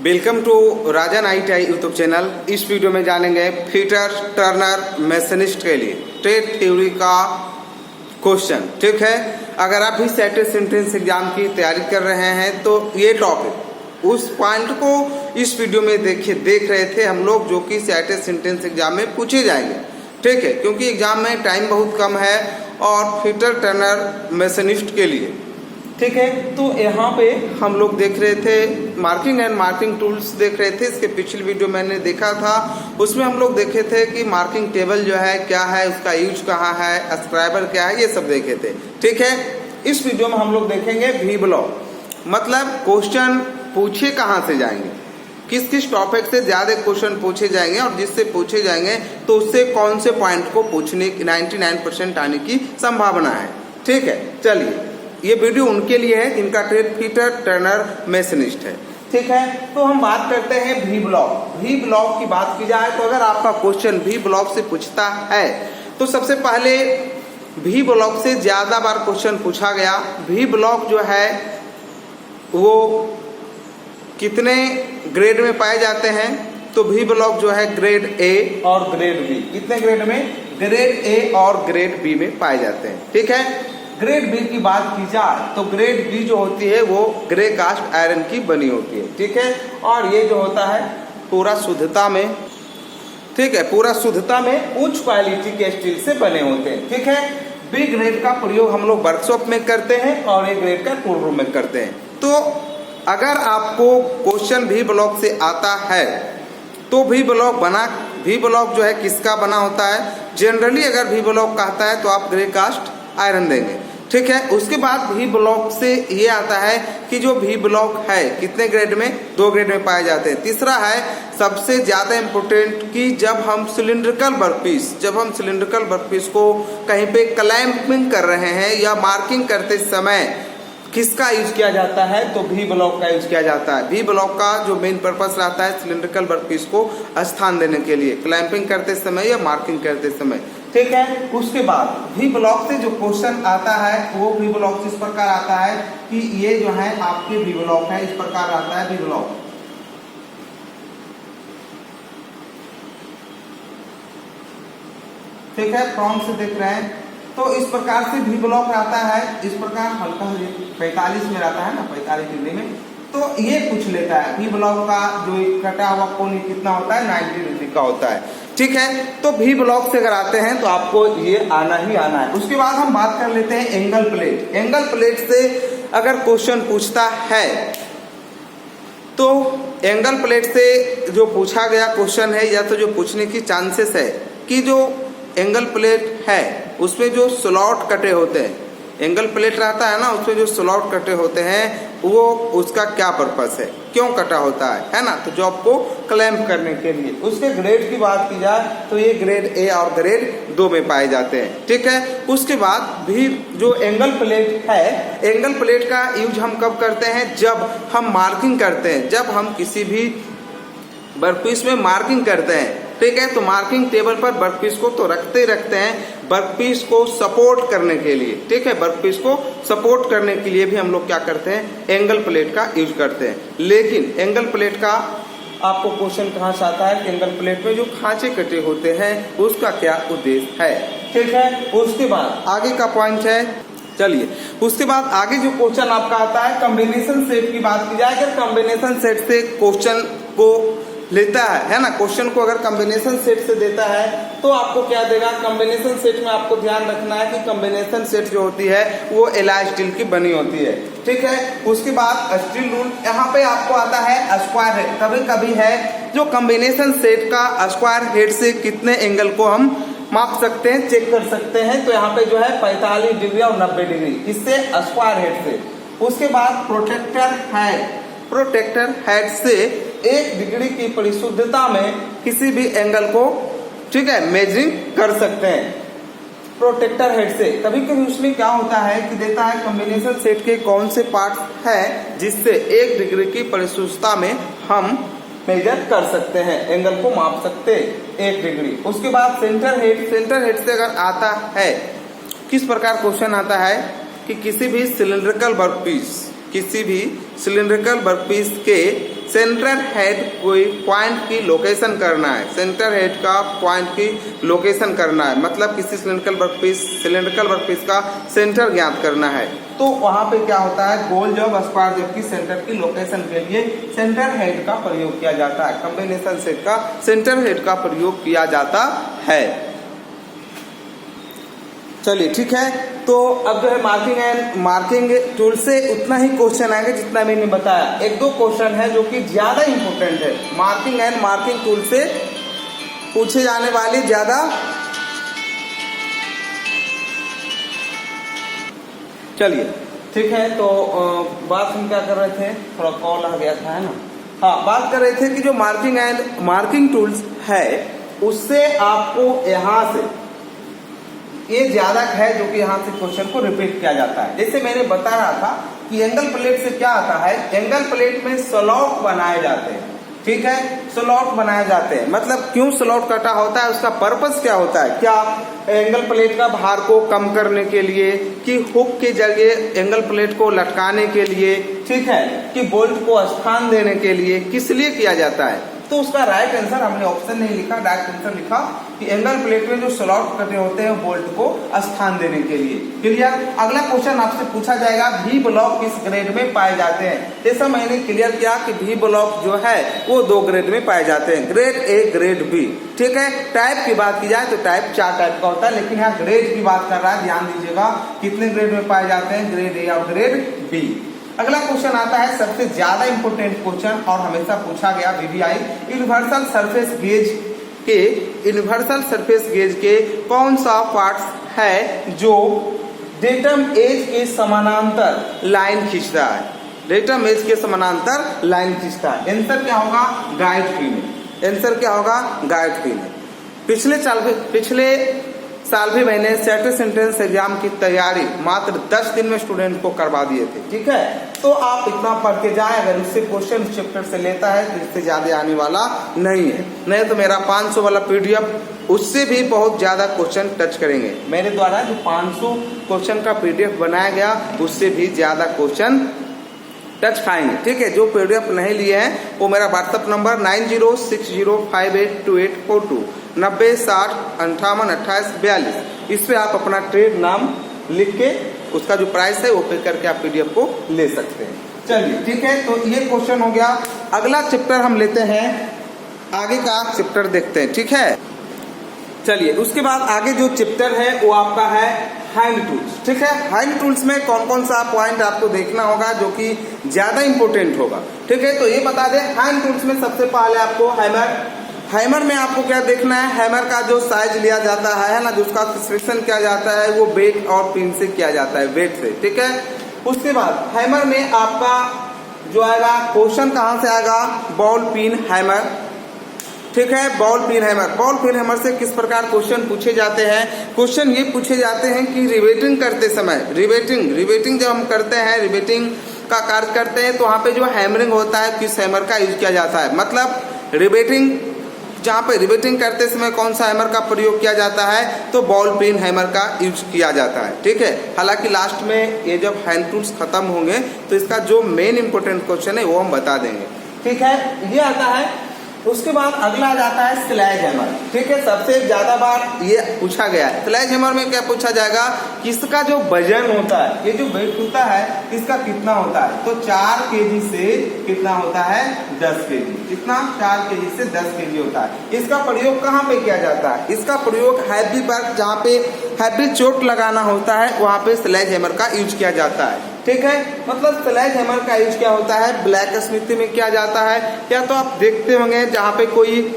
Welcome to Rajan ITI YouTube channel. इस video में जानेंगे फिटर टर्नर मैशनिस्ट के लिए ट्रेड थ्योरी का क्वेश्चन। ठीक है, अगर आप भी सैटेड सेंटेंस एग्जाम की तैयारी कर रहे हैं तो ये टॉपिक उस पॉइंट को इस वीडियो में देख रहे थे हम लोग, जो कि सैटेड सेंटेंस एग्जाम में पूछे जाएंगे। ठीक है, क्योंकि एग्जाम में टाइम बहुत कम है और फिटर टर्नर मैशनिस्ट के लिए। ठीक है, तो यहाँ पे हम लोग देख रहे थे मार्किंग एंड मार्किंग टूल्स देख रहे थे। इसके पिछली वीडियो मैंने देखा था, उसमें हम लोग देखे थे कि मार्किंग टेबल जो है क्या है, उसका यूज कहाँ है, सब्सक्राइबर क्या है, ये सब देखे थे। ठीक है, इस वीडियो में हम लोग देखेंगे वी ब्लॉक, मतलब क्वेश्चन पूछे कहाँ से जाएंगे, किस किस टॉपिक से ज्यादा क्वेश्चन पूछे जाएंगे और जिससे पूछे जाएंगे तो उससे कौन से पॉइंट को पूछने की 99% आने की संभावना है। ठीक है, चलिए ये वीडियो उनके लिए है जिनका ट्रेड फिटर टर्नर मैशनिस्ट है। ठीक है, तो हम बात करते हैं वी ब्लॉक। वी ब्लॉक की बात की जाए तो अगर आपका क्वेश्चन वी ब्लॉक से पूछता है तो सबसे पहले वी ब्लॉक से ज्यादा बार क्वेश्चन पूछा गया। वी ब्लॉक जो है वो कितने ग्रेड में पाए जाते हैं, तो वी ब्लॉक जो है ग्रेड ए और ग्रेड बी, कितने ग्रेड में, ग्रेड ए और ग्रेड बी में पाए जाते हैं। ठीक है, ग्रेड बी की बात की जाए तो ग्रेड बी जो होती है वो ग्रे कास्ट आयरन की बनी होती है। ठीक है, और ये जो होता है पूरा शुद्धता में, ठीक है, पूरा शुद्धता में उच्च क्वालिटी के स्टील से बने होते हैं। ठीक है, बी ग्रेड का प्रयोग हम लोग वर्कशॉप में करते हैं और ए ग्रेड का टूल रूम में करते हैं। तो अगर आपको क्वेश्चन वी ब्लॉक से आता है तो वी ब्लॉक जो है किसका बना होता है, जनरली अगर वी ब्लॉक कहता है तो आप ग्रे कास्ट आयरन देंगे। ठीक है, उसके बाद वी ब्लॉक से ये आता है कि जो वी ब्लॉक है कितने ग्रेड में, 2 ग्रेड में पाए जाते हैं। तीसरा है सबसे ज्यादा इम्पोर्टेंट कि जब हम सिलिंड्रिकल वर्कपीस को कहीं पे क्लैंपिंग कर रहे हैं या मार्किंग करते समय किसका यूज किया जाता है, तो वी ब्लॉक का यूज किया जाता है। वी ब्लॉक का जो मेन पर्पस रहता है सिलिंड्रिकल वर्कपीस को स्थान देने के लिए, क्लैंपिंग करते समय या मार्किंग करते समय। ठीक है, उसके बाद वी ब्लॉक से जो क्वेश्चन आता है वो वी ब्लॉक इस प्रकार आता है कि ये जो है आपके वी ब्लॉक है, इस प्रकार आता है वी ब्लॉक। ठीक है, फ्रॉम से देख रहे हैं तो इस प्रकार से वी ब्लॉक आता है, इस प्रकार हल्का 45 में रहता है ना, 45 डिग्री में। तो ये पूछ लेता है वी ब्लॉक का जो कटा हुआ कोण कितना होता है, 90 डिग्री का होता है। ठीक है, तो वी ब्लॉक से अगर आते हैं तो आपको ये आना ही आना है। उसके बाद हम बात कर लेते हैं एंगल प्लेट। एंगल प्लेट से अगर क्वेश्चन पूछता है तो एंगल प्लेट से जो पूछा गया क्वेश्चन है या तो जो पूछने की चांसेस है कि जो एंगल प्लेट है उसमें जो स्लॉट कटे होते हैं, एंगल प्लेट रहता है ना, उसमें जो स्लॉट कटे होते हैं वो उसका क्या पर्पस है, क्यों कटा होता है ना, तो जॉब को क्लैंप करने के लिए। उसके ग्रेड की बात की जाए तो ये ग्रेड ए और ग्रेड 2 में पाए जाते हैं। ठीक है, उसके बाद भी जो एंगल प्लेट है, एंगल प्लेट का यूज हम कब करते हैं, जब हम मार्किंग करते हैं, जब हम किसी भी वर्कपीस में मार्किंग करते हैं। ठीक है, तो मार्किंग टेबल पर वर्कपीस को तो रखते हैं वर्कपीस को सपोर्ट करने के लिए। ठीक है, वर्कपीस को सपोर्ट करने के लिए भी हम लोग क्या करते हैं, एंगल प्लेट का यूज करते हैं। लेकिन एंगल प्लेट का आपको क्वेश्चन कहाँ से आता है, एंगल प्लेट में जो खांचे कटे होते हैं उसका क्या उद्देश्य है। ठीक है, उसके बाद आगे का पॉइंट है, चलिए उसके बाद आगे जो क्वेश्चन आपका आता है कॉम्बिनेशन सेट की बात की जाए। अगर कॉम्बिनेशन सेट से क्वेश्चन को लेता है ना, क्वेश्चन को अगर कॉम्बिनेशन सेट से देता है तो आपको क्या देगा, कॉम्बिनेशन सेट में आपको ध्यान रखना है कि कॉम्बिनेशन सेट जो होती है वो एलॉय स्टील की बनी होती है। ठीक है, उसके बाद स्टील रूल, यहाँ पे आपको आता है स्क्वायर हेड। कभी कभी है जो कॉम्बिनेशन सेट का स्क्वायर हेड से कितने एंगल को हम माप सकते हैं, चेक कर सकते हैं, तो यहाँ पे जो है 45 डिग्री और 90 डिग्री, इससे स्क्वायर हेड से। उसके बाद प्रोटेक्टर हेड से 1 डिग्री की परिशुद्धता में किसी भी एंगल को, ठीक है, मेजरिंग कर सकते हैं प्रोटेक्टर हेड से। कभी कभी उसमें क्या होता है कि देता है कॉम्बिनेशन सेट के कौन से पार्ट है जिससे 1 डिग्री की परिशुद्धता में हम मेजर कर सकते हैं, एंगल को माप सकते 1 डिग्री। उसके बाद सेंटर हेड से अगर आता है, किस प्रकार क्वेश्चन आता है कि किसी भी सिलिंड्रिकल वर्कपीस के सेंटर हेड कोई पॉइंट की लोकेशन करना है, सेंटर हेड का पॉइंट की लोकेशन करना है, मतलब किसी सिलेंड्रिकल वर्कपीस का सेंटर ज्ञात करना है। तो वहां पे क्या होता है, गोल जॉब स्क्वायर जॉब की सेंटर की लोकेशन के लिए सेंटर हेड का प्रयोग किया जाता है, कॉम्बिनेशन सेट का सेंटर हेड का प्रयोग किया जाता है। चलिए ठीक है, तो अब जो है मार्किंग टूल से उतना ही क्वेश्चन आएंगे जितना मैंने बताया। एक दो क्वेश्चन है जो कि ज्यादा इंपॉर्टेंट है, मार्किंग टूल से पूछे जाने वाले ज्यादा। चलिए ठीक है, तो बात हम क्या कर रहे थे, थोड़ा कॉल आ गया था है ना। हाँ, बात कर रहे थे कि जो मार्किंग टूल्स है उससे आपको यहाँ से ये ज्यादा है जो कि यहाँ से क्वेश्चन को रिपीट किया जाता है। जैसे मैंने बता रहा था कि एंगल प्लेट से क्या आता है, एंगल प्लेट में स्लॉट बनाए जाते हैं, ठीक है, स्लॉट बनाए जाते हैं। मतलब क्यों स्लॉट कटा होता है, उसका पर्पस क्या होता है, क्या एंगल प्लेट का भार को कम करने के लिए, कि हुक के जरिए एंगल प्लेट को लटकाने के लिए, ठीक है, कि बोल्ट को स्थान देने के लिए, किस लिए किया जाता है। तो उसका राइट आंसर हमने ऑप्शन नहीं लिखा, डायरेक्ट आंसर लिखा कि एंगल प्लेट में जो स्लॉट कटे होते हैं बोल्ट को स्थान देने के लिए। क्लियर। अगला क्वेश्चन आपसे पूछा जाएगा, भी ब्लॉक किस ग्रेड में पाए जाते हैं। जैसा मैंने क्लियर किया कि भी ब्लॉक जो है वो 2 ग्रेड में पाए जाते हैं, ग्रेड ए, ग्रेड बी, ठीक है। टाइप की बात की जाए तो टाइप 4 टाइप का होता है, लेकिन यहाँ ग्रेड की बात कर रहा है, ध्यान दीजिएगा कितने ग्रेड में पाए जाते हैं, ग्रेड ए और ग्रेड बी। अगला क्वेश्चन आता है सबसे ज्यादा इंपोर्टेंट क्वेश्चन और हमेशा पूछा गया वीवीआई, यूनिवर्सल सरफेस गेज के कौन सा पार्ट्स है जो डेटम एज के समानांतर लाइन खींचता है, डेटम एज के समानांतर लाइन खींचता है। आंसर क्या होगा, गाइड फिन। आंसर क्या होगा, गाइड फिन। पिछले साल भी मैंने सेट सेंटेंस एग्जाम की तैयारी मात्र 10 दिन में स्टूडेंट को करवा दिए थे, ठीक है। तो आप इतना पढ़ के जाए, अगर उससे क्वेश्चन चैप्टर से लेता है तो इससे ज्यादा आने वाला नहीं है। नहीं तो मेरा 500 वाला पीडीएफ उससे भी बहुत ज्यादा क्वेश्चन टच करेंगे। मेरे द्वारा जो 500 क्वेश्चन का पीडीएफ बनाया गया उससे भी ज्यादा क्वेश्चन टच खाएंगे, ठीक है। जो पीडीएफ नहीं लिए हैं वो मेरा व्हाट्सएप नंबर 9060582842 9060582842, इस पे आप अपना ट्रेड नाम लिख के उसका जो प्राइस है वो पे करके आप पीडीएफ को ले सकते हैं। चलिए ठीक है, तो ये क्वेश्चन हो गया। अगला चैप्टर हम लेते हैं, आगे का चैप्टर देखते हैं, ठीक है। चलिए उसके बाद आगे जो चैप्टर है वो आपका है हैंड टूल्स, ठीक है। हैंड टूल्स में कौन कौन सा पॉइंट आपको देखना होगा जो कि ज्यादा इंपॉर्टेंट होगा, ठीक है। तो ये बता दें, हैंड टूल्स में सबसे पहले आपको हैमर में आपको क्या देखना है, हैमर का जो साइज लिया जाता है ना, जो उसका सिलेक्शन किया जाता है वो बेट और पिन से किया जाता है, बेट से, ठीक है। उसके बाद हैमर में आपका जो आएगा क्वेश्चन कहाँ से आएगा, बॉल पिन हैमर, ठीक है। बॉल पिन हैमर से किस प्रकार क्वेश्चन पूछे जाते हैं। क्वेश्चन ये पूछे जाते हैं कि रिवेटिंग करते समय, रिवेटिंग जब हम करते हैं, रिवेटिंग का कार्य करते हैं तो वहाँ पे जो हैमरिंग होता है किस हैमर का यूज किया जाता है। मतलब रिवेटिंग, जहाँ पे रिवेटिंग करते समय कौन सा हैमर का प्रयोग किया जाता है, तो बॉल पिन हैमर का यूज किया जाता है, ठीक है। हालांकि लास्ट में ये जब हैंड टूल्स खत्म होंगे तो इसका जो मेन इंपोर्टेंट क्वेश्चन है वो हम बता देंगे, ठीक है। ये आता है। उसके बाद अगला आ जाता है स्लैज हैमर, ठीक है। सबसे ज्यादा बार ये पूछा गया है। स्लैज हैमर में क्या पूछा जाएगा कि इसका जो वजन होता है, ये जो वेट होता है इसका कितना होता है, तो 4 केजी से कितना होता है, 10 केजी, कितना, 4 केजी से 10 केजी होता है। इसका प्रयोग कहाँ पे किया जाता है, इसका प्रयोग हैवी वर्क, जहाँ पे हैवी चोट लगाना होता है वहाँ पे स्लैज हैमर का यूज किया जाता है, ठीक है। मतलब स्लैज हैमर का यूज क्या होता है, ब्लैक स्मिथी में किया जाता है। या तो आप देखते होंगे जहाँ पे कोई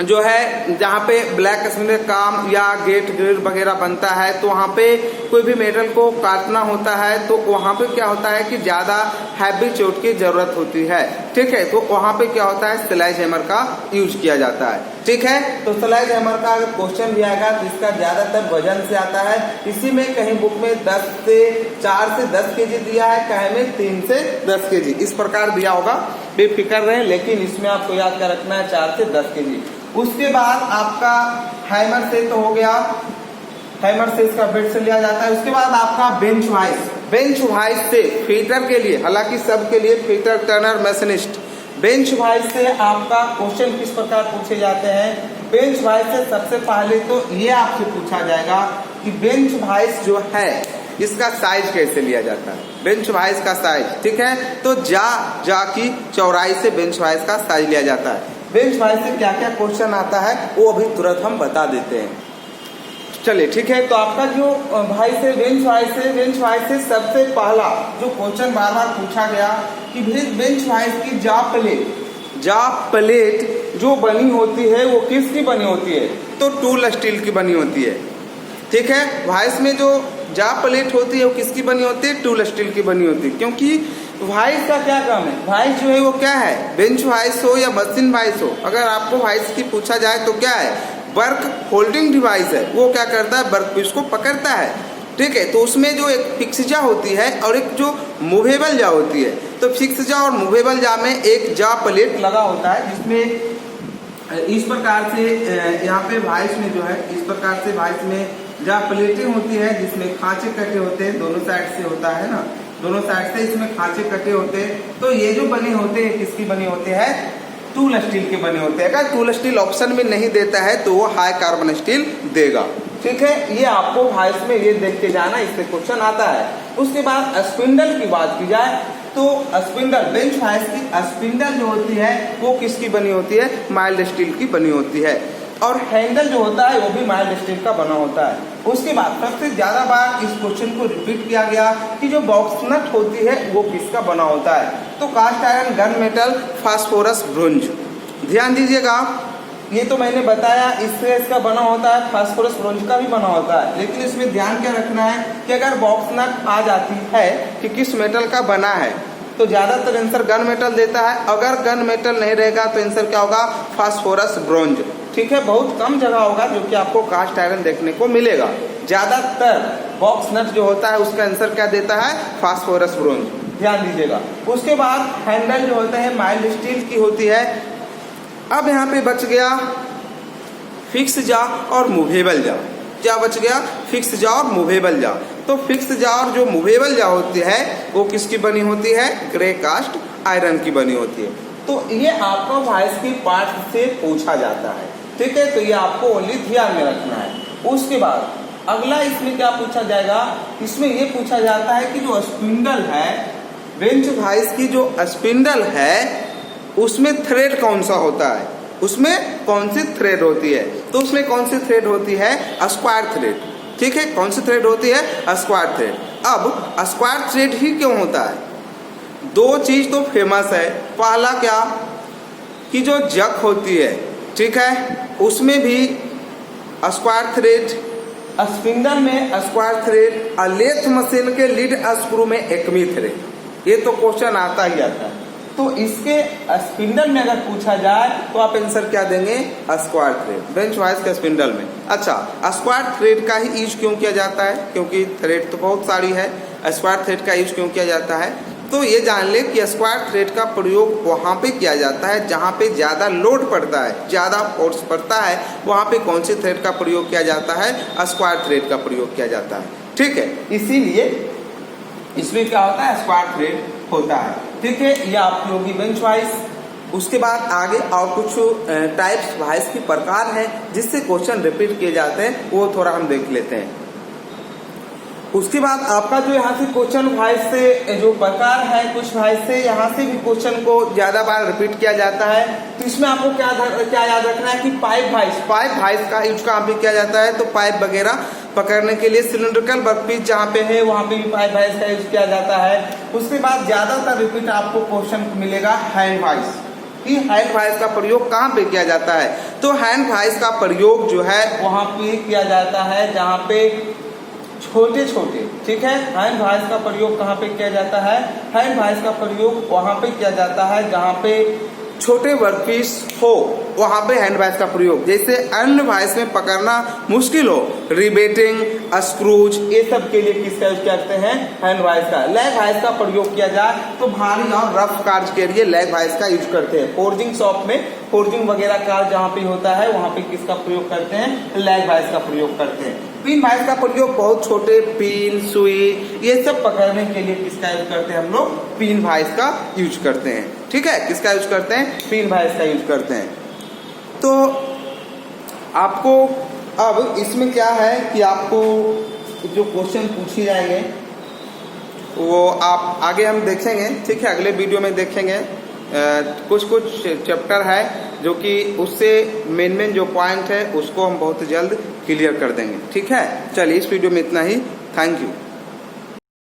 जो है, जहाँ पे ब्लैक स्मिथ काम या गेट ग्रिल वगैरह बनता है तो वहाँ पे कोई भी मेटल को काटना होता है तो वहाँ पे क्या होता है कि ज्यादा हैवी चोट की जरूरत होती है, ठीक है। तो वहाँ पे क्या होता है, स्लैज हैमर का यूज किया जाता है, ठीक है। तो स्लैज हैमर का अगर क्वेश्चन भी आएगा तो इसका ज्यादातर वजन से आता है। इसी में कहीं बुक में 4 से 10 केजी दिया है, कहीं में 3 से 10 केजी, इस प्रकार दिया होगा, बेफिक्र रहे। लेकिन इसमें आपको याद क्या रखना है, 4 से 10 केजी। उसके बाद आपका हैमर से तो हो गया, हैमर से इसका बेट से लिया जाता है। उसके बाद आपका बेंच वाइज से फीटर के लिए, हालांकि सब के लिए फीटर, टर्नर, मैशनिस्ट, बेंच वाइज से आपका क्वेश्चन किस प्रकार पूछे जाते हैं? बेंच वाइज से सबसे पहले तो ये आपसे पूछा जाएगा कि बेंच वाइज जो है इसका साइज कैसे लिया जाता है, बेंच वाइज का साइज, ठीक है। तो जा की चौड़ाई से बेंच वाइज का साइज लिया जाता है। बेंच वाइज से क्या क्या क्वेश्चन आता है वो अभी तुरंत हम बता देते हैं। चलिए ठीक है, तो आपका जो भाई से बेंच वाइज से सबसे पहला जो क्वेश्चन बार बार पूछा गया कि बेंच वाइज की जा प्लेट जो बनी होती है वो किसकी बनी होती है? तो टूल स्टील की बनी होती है, ठीक है। वाइस में जो जा प्लेट होती है वो किसकी बनी होती है? टूल स्टील की बनी होती है, क्योंकि वाइस का क्या काम है? वाइस जो है वो क्या है? बेंच वाइस हो या मशीन वाइस हो, अगर आपको वाइस की पूछा जाए तो क्या है? वर्क होल्डिंग डिवाइस है। वो क्या करता है? वर्क पीस को पकड़ता है, ठीक है। तो उसमें जो एक फिक्स जा होती है और एक जो मूवेबल जा होती है, तो फिक्स जा और मूवेबल जा में एक जा प्लेट लगा होता है जिसमें इस प्रकार से यहाँ पे वाइस में जो है इस प्रकार से वाइस में जा प्लेटें होती है जिसमें खांचे कटे होते हैं, दोनों साइड से होता है ना, दोनों साइड से इसमें खांचे कटे होते हैं। तो ये जो बने होते हैं किसकी बने होते हैं? टूल स्टील के बने होते हैं। अगर टूल स्टील ऑप्शन में नहीं देता है तो वो हाई कार्बन स्टील देगा, ठीक है। ये आपको वाइस में ये देख के जाना, इससे क्वेश्चन आता है। उसके बाद स्पिंडल की बात की जाए तो स्पिंडल, बेंच वाइस की स्पिंडल जो होती है वो किसकी बनी होती है? माइल्ड स्टील की बनी होती है। और हैंडल जो होता है वो भी माइल्ड स्टील का बना होता है। उसके बाद सबसे ज्यादा बार इस क्वेश्चन को रिपीट किया गया कि जो बॉक्स नट होती है वो किसका बना होता है? तो cast iron, gun metal, phosphorus, bronze. ध्यान दीजिएगा, ये तो मैंने बताया इससे इसका बना होता है, फास्फोरस ब्रोंज का भी बना होता है। लेकिन इसमें ध्यान क्या रखना है कि अगर बॉक्स नट आ जाती है कि किस मेटल का बना है तो ज्यादातर आंसर गन मेटल देता है। अगर गन मेटल नहीं रहेगा तो आंसर क्या होगा? फास्फोरस ब्रोंज, ठीक है। बहुत कम जगह होगा जो कि आपको कास्ट आयरन देखने को मिलेगा। ज्यादातर बॉक्स नट जो होता है उसका आंसर क्या देता है? फास्फोरस ब्रोंज, ध्यान दीजिएगा। उसके बाद हैंडल जो होता है माइल्ड स्टील की होती है। अब यहाँ पे बच गया फिक्स जा और मूवेबल जा। क्या बच गया? फिक्स जा और मूवेबल जा। तो फिक्स जा और जो मूवेबल जा होती है वो किसकी बनी होती है? ग्रे कास्ट आयरन की बनी होती है। तो ये आपका वाइस की पार्ट से पूछा जाता है, ठीक है। तो ये आपको ओनली ध्यान में रखना है। उसके बाद अगला इसमें क्या पूछा जाएगा? इसमें ये पूछा जाता है कि जो स्पिंडल है, बेंच वाइस की जो स्पिंडल है उसमें थ्रेड कौन सा होता है? उसमें कौन सी थ्रेड होती है? तो उसमें कौन सी थ्रेड होती है? स्क्वायर थ्रेड, ठीक है। कौन सी थ्रेड होती है? Square thread. अब स्क्वायर थ्रेड ही क्यों होता है? दो चीज तो फेमस है। पहला क्या कि जो जक होती है, ठीक है, उसमें भी स्क्वायर थ्रेड, स्पिंडल में स्क्वायर थ्रेड, लेथ मशीन के लीड स्क्रू में एक्मी थ्रेड। ये तो क्वेश्चन आता ही आता है। तो इसके स्पिंडल में अगर पूछा जाए तो आप आंसर क्या देंगे? स्क्वायर थ्रेड, बेंच वाइस के स्पिंडल में। अच्छा, स्क्वायर थ्रेड का ही यूज क्यों किया जाता है? क्योंकि थ्रेड तो बहुत सारी है, स्क्वायर थ्रेड का यूज क्यों किया जाता है? तो ये जान ले कि स्क्वायर थ्रेड का प्रयोग वहाँ पे किया जाता है जहाँ पे ज्यादा लोड पड़ता है, ज्यादा फोर्स पड़ता है, वहाँ पे कौन सी थ्रेड का प्रयोग किया जाता है? स्क्वायर थ्रेड का प्रयोग किया जाता है, ठीक है। इसीलिए इसमें क्या होता है? स्क्वायर थ्रेड होता है, ठीक है। ये आपकी होगी बेंच वाइस। उसके बाद आगे और कुछ टाइप्स वाइस की प्रकार है जिससे क्वेश्चन रिपीट किए जाते हैं, वो थोड़ा हम देख लेते हैं। उसके बाद आपका जो यहाँ से क्वेश्चन वाइस से जो प्रकार है, कुछ वाइस से यहाँ से भी क्वेश्चन को ज्यादा बार रिपीट किया जाता है। तो इसमें आपको क्या याद रखना है कि पाइप वाइस का यूज कहाँ पे किया जाता है? तो पाइप वगैरह पकड़ने के लिए सिलिंड्रिकल वर्कपीस जहाँ पे है वहाँ पे भी पाइप वाइस का यूज किया जाता है। उसके बाद ज्यादातर रिपीट आपको क्वेश्चन मिलेगा हैंड वाइस। कि हैंड वाइस का प्रयोग कहाँ पे किया जाता है? तो हैंड वाइस का प्रयोग जो है वहाँ पे किया जाता है जहाँ पे छोटे छोटे, ठीक है। हैंड वाइस का प्रयोग कहाँ पे किया जाता है? हैंड वाइस का प्रयोग वहाँ पे किया जाता है जहाँ पे छोटे वर्कपीस हो, वहाँ पे हैंड वाइस का प्रयोग। जैसे अन्य वाइस में पकड़ना मुश्किल हो, रिबेटिंग, स्क्रूज, ये सब के लिए किसका यूज करते हैं? हैंड वाइस का। लैग वाइस का प्रयोग किया जाए तो भारी और रफ कार्य के लिए लैग वाइस का यूज करते हैं। फोर्जिंग शॉप में फोर्जिंग वगैरह कार्य जहाँ पे होता है वहाँ पे किसका प्रयोग करते हैं? लैग वाइस का प्रयोग करते हैं। पिन वाइस का प्रयोग बहुत छोटे पिन, सुई, ये सब पकड़ने के लिए किसका यूज करते हैं हम लोग? पीन वॉइस का यूज करते हैं। ठीक है, किसका यूज करते हैं? पीन वॉइस का यूज करते हैं। तो आपको अब इसमें क्या है कि आपको जो क्वेश्चन पूछे जाएंगे वो आप आगे हम देखेंगे। ठीक है, अगले वीडियो में देखेंगे। कुछ चैप्टर है जो कि उससे मेन जो पॉइंट है उसको हम बहुत जल्द क्लियर कर देंगे। ठीक है, चलिए इस वीडियो में इतना ही। Thank you.